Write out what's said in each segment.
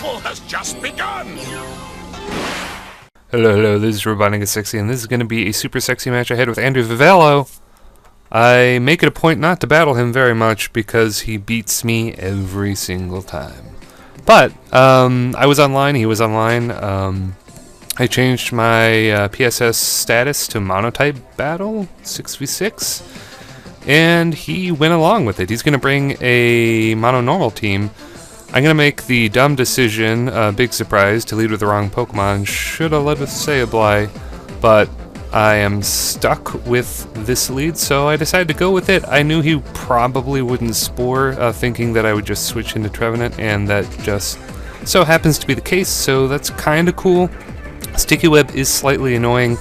battle has just begun! Hello, this is RobotnikIsSexy, and this is going to be a super sexy match I had with Andrew Vivello. I make it a point not to battle him very much because he beats me every single time. But, I was online, he was online. I changed my PSS status to Monotype Battle, 6v6, and he went along with it. He's going to bring a mono-normal team. I'm going to make the dumb decision, big surprise, to lead with the wrong Pokemon. Should have led with Sableye, but I am stuck with this lead, so I decided to go with it. I knew he probably wouldn't Spore, thinking that I would just switch into Trevenant, and that just so happens to be the case, so that's kind of cool. Sticky Web is slightly annoying.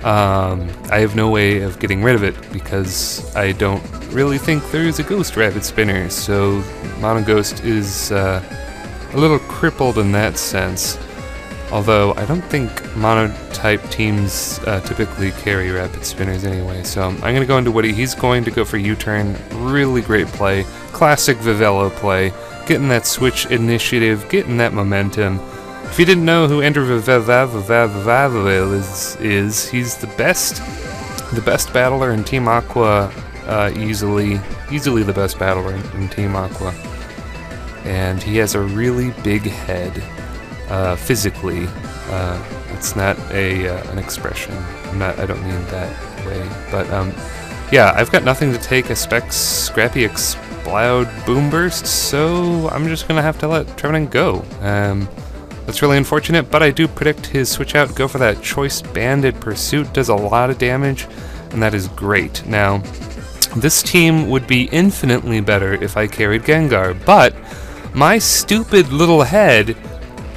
I have no way of getting rid of it because I don't really think there's a Ghost Rapid Spinner, so Mono Ghost is a little crippled in that sense. Although I don't think Mono-type teams typically carry Rapid Spinners anyway, so I'm going to go into Woody. He's going to go for U-turn. Really great play. Classic Vivello play. Getting that switch initiative, getting that momentum. If you didn't know who Andrew Vivello is, he's the best battler in Team Aqua, easily the best battler in Team Aqua. And he has a really big head. Physically, it's not an expression. I don't mean that way, but yeah, I've got nothing to take a Scrappy Explode Boom Burst, so I'm just gonna have to let Trevenant go. That's really unfortunate, but I do predict his switch out, go for that Choice Banded Pursuit, does a lot of damage, and that is great. Now, this team would be infinitely better if I carried Gengar, but my stupid little head,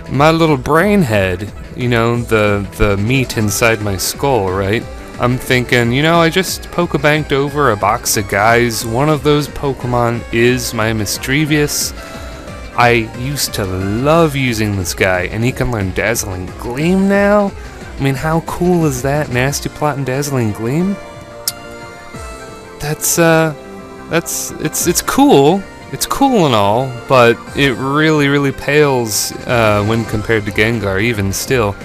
my little brain head, you know, the meat inside my skull, right? I'm thinking, you know, I just Pokebanked over a box of guys. One of those Pokemon is my Mischievous. I used to love using this guy, and he can learn Dazzling Gleam now? I mean, how cool is that? Nasty Plot and Dazzling Gleam? It's cool. It's cool and all, but it really pales when compared to Gengar, even still.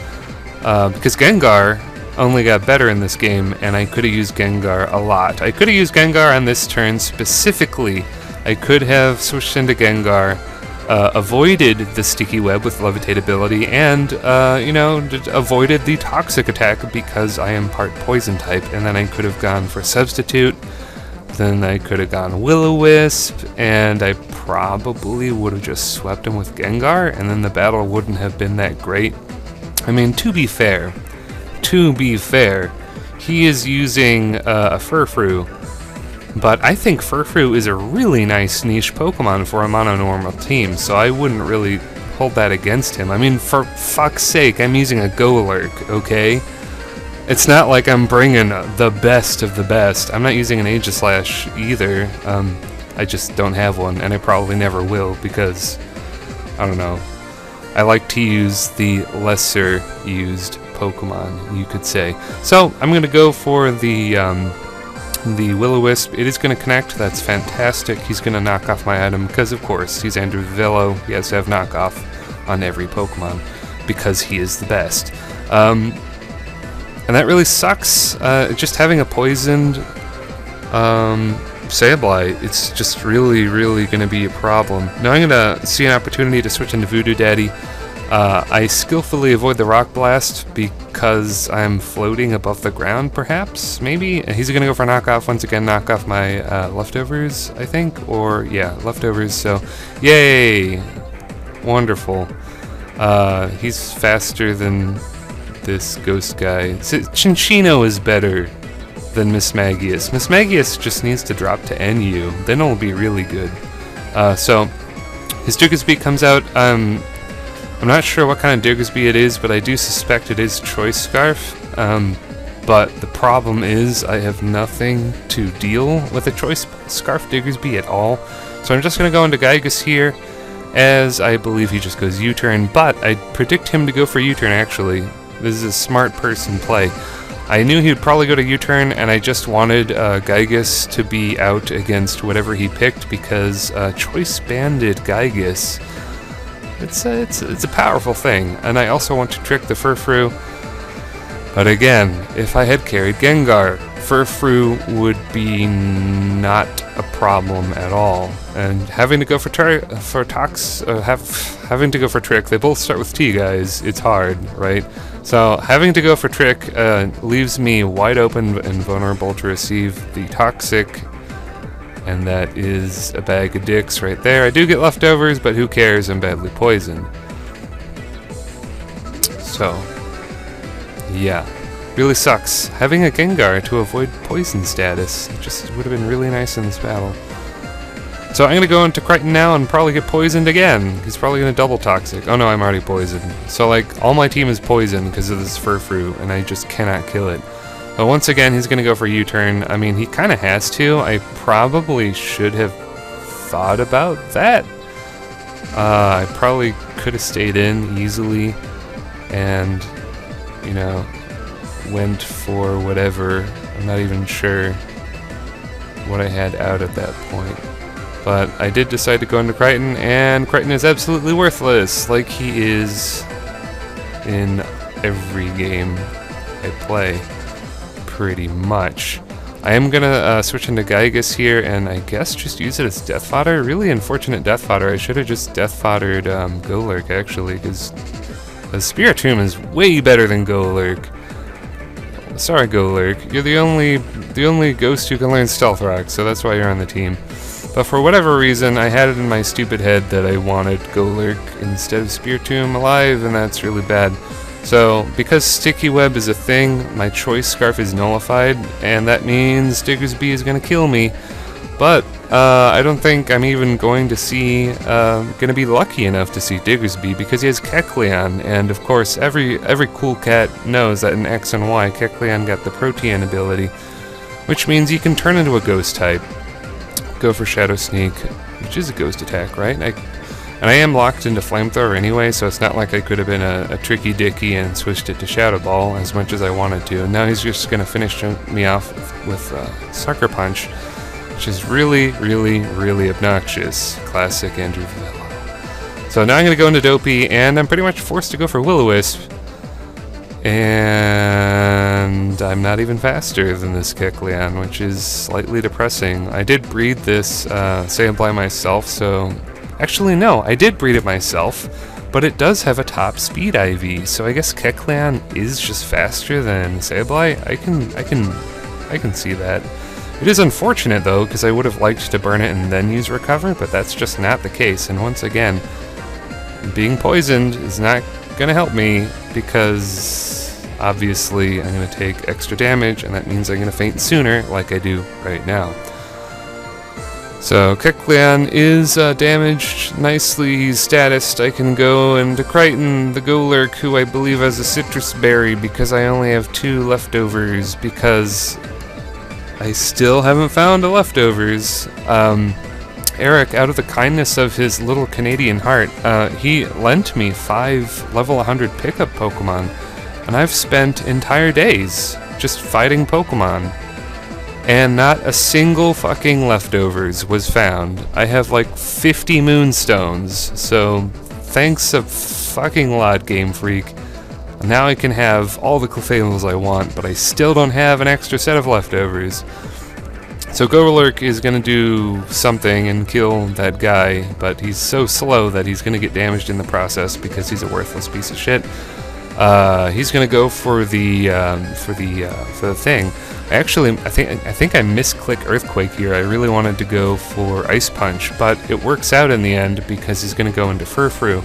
Because Gengar only got better in this game, and I could have used Gengar a lot. I could have used Gengar on this turn specifically. I could have switched into Gengar, avoided the Sticky Web with Levitate ability, and, you know, avoided the Toxic attack because I am part Poison type, and then I could have gone for Substitute. Then I could have gone Will-O-Wisp, and I probably would have just swept him with Gengar, and then the battle wouldn't have been that great. I mean, to be fair, he is using a Furfrou, but I think Furfrou is a really nice niche Pokemon for a mono-normal team, so I wouldn't really hold that against him. I mean, for fuck's sake, I'm using a Golurk, okay? It's not like I'm bringing the best of the best. I'm not using an Aegislash either. I just don't have one, and I probably never will because, I don't know. I like to use the lesser used Pokemon, you could say. So, I'm going to go for the Will-O-Wisp. It is going to connect. That's fantastic. He's going to knock off my item because, of course, he's Andrew Vivello. He has to have knockoff on every Pokemon because he is the best. And that really sucks. Just having a poisoned Sableye, it's just really going to be a problem. Now I'm going to see an opportunity to switch into Voodoo Daddy. I skillfully avoid the Rock Blast because I'm floating above the ground, perhaps? Maybe? He's going to go for knockoff once again, knock off my leftovers, I think? Or, yeah, leftovers, so yay! Wonderful. He's faster than this ghost guy. Chinchino is better than Mismagius. Mismagius just needs to drop to NU, then it'll be really good. So, his Diggersby comes out. I'm not sure what kind of Diggersby it is, but I do suspect it is Choice Scarf. But the problem is I have nothing to deal with a Choice Scarf Diggersby at all. So I'm just going to go into Gygus here, as I believe he just goes U-turn, but I predict him to go for U-turn actually. This is a smart person play. I knew he would probably go to U-turn, and I just wanted Gygus to be out against whatever he picked because Choice Banded Gygus It's a powerful thing, and I also want to trick the Furfrou. But again, if I had carried Gengar, Furfrou would be not a problem at all. And having to go for having to go for Trick, they both start with T, guys. It's hard, right? So having to go for Trick leaves me wide open and vulnerable to receive the Toxic, and that is a bag of dicks right there. I do get leftovers, but who cares? I'm badly poisoned. So, yeah. Really sucks. Having a Gengar to avoid poison status just would have been really nice in this battle. So I'm going to go into Crichton now and probably get poisoned again. He's probably going to double Toxic. Oh no, I'm already poisoned. So like, all my team is poisoned because of this Furfrou, and I just cannot kill it. But once again, he's going to go for U-turn. I mean, he kind of has to. I probably should have thought about that. I probably could have stayed in easily and, you know, went for whatever. I'm not even sure what I had out at that point. But I did decide to go into Crichton, and Crichton is absolutely worthless, like he is in every game I play, pretty much. I am gonna switch into Gygus here, and I guess just use it as death fodder. Really unfortunate death fodder. I should have just death foddered Golurk, actually, because Spiritomb is way better than Golurk. Sorry, Golurk. You're the only ghost who can learn Stealth Rock, so that's why you're on the team. But for whatever reason, I had it in my stupid head that I wanted Golurk instead of Spiritomb alive, and that's really bad. So, because Sticky Web is a thing, my Choice Scarf is nullified, and that means Diggersby is going to kill me. But I don't think I'm even going to be lucky enough to see Diggersby, because he has Kecleon, and of course every cool cat knows that in X and Y, Kecleon got the Protean ability, which means he can turn into a ghost type. Go for Shadow Sneak, which is a ghost attack, right? And I am locked into Flamethrower anyway, so it's not like I could have been a tricky dicky and switched it to Shadow Ball as much as I wanted to. And now he's just going to finish me off with Sucker Punch, which is really, really, really obnoxious. Classic Andrew Vela. So now I'm going to go into Dopey, and I'm pretty much forced to go for Will-O-Wisp. And I'm not even faster than this Kecleon, which is slightly depressing. I did breed this Sableye myself, so... Actually, no, I did breed it myself, but it does have a top speed IV, so I guess Kecleon is just faster than Sableye. I can see that. It is unfortunate, though, because I would have liked to burn it and then use Recover, but that's just not the case, and once again, being poisoned is not going to help me, because obviously I'm going to take extra damage, and that means I'm going to faint sooner, like I do right now. So Kecleon is damaged nicely, he's statused. I can go into Crichton, the Golurk, who I believe has a Citrus Berry, because I only have 2 leftovers, because I still haven't found a leftovers. Eric, out of the kindness of his little Canadian heart, he lent me 5 level 100 pickup Pokemon, and I've spent entire days just fighting Pokemon, and not a single fucking leftovers was found. I have like 50 Moonstones, so thanks a fucking lot, Game Freak. Now I can have all the Clefairies I want, but I still don't have an extra set of leftovers. So Golurk is going to do something and kill that guy, but he's so slow that he's going to get damaged in the process because he's a worthless piece of shit. He's going to go for the thing. I think I misclick Earthquake here. I really wanted to go for Ice Punch, but it works out in the end because he's going to go into Furfrou.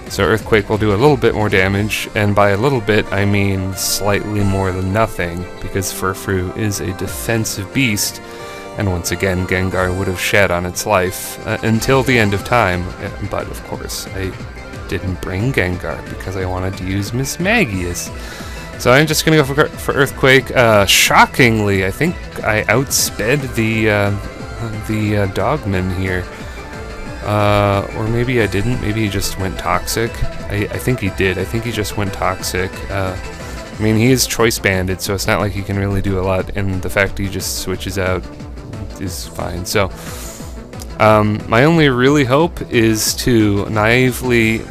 So Earthquake will do a little bit more damage, and by a little bit I mean slightly more than nothing, because Furfrou is a defensive beast, and once again Gengar would have shed on its life until the end of time, but of course I didn't bring Gengar because I wanted to use Miss Magius. So I'm just going to go for Earthquake. Shockingly, I think I outsped the Dogman here. Or maybe I didn't. Maybe he just went Toxic. I think he did. I think he just went Toxic. I mean, he is Choice Banded, so it's not like he can really do a lot, and the fact he just switches out is fine. So my only really hope is to naively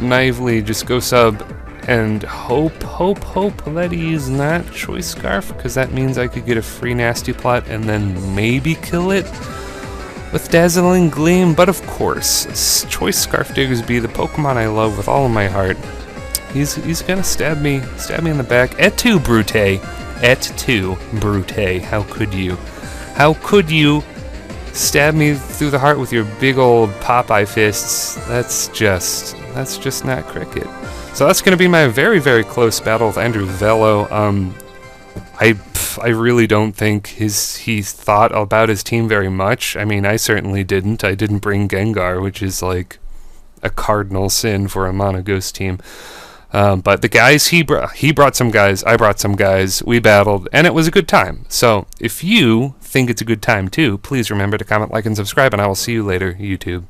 naively just go sub and hope that he's not Choice Scarf, because that means I could get a free Nasty Plot and then maybe kill it with Dazzling Gleam. But of course, Choice Scarf Diggersby, the Pokemon I love with all of my heart, he's gonna stab me in the back. Et tu, Brute. Et tu, Brute. How could you? How could you stab me through the heart with your big old Popeye fists? That's just not cricket. So that's going to be my very, very close battle with Andrew Velo. I really don't think he thought about his team very much. I mean, I certainly didn't. I didn't bring Gengar, which is like a cardinal sin for a Mono Ghost team. But the guys, he brought some guys, I brought some guys, we battled, and it was a good time. So if you think it's a good time too, please remember to comment, like, and subscribe, and I will see you later, YouTube.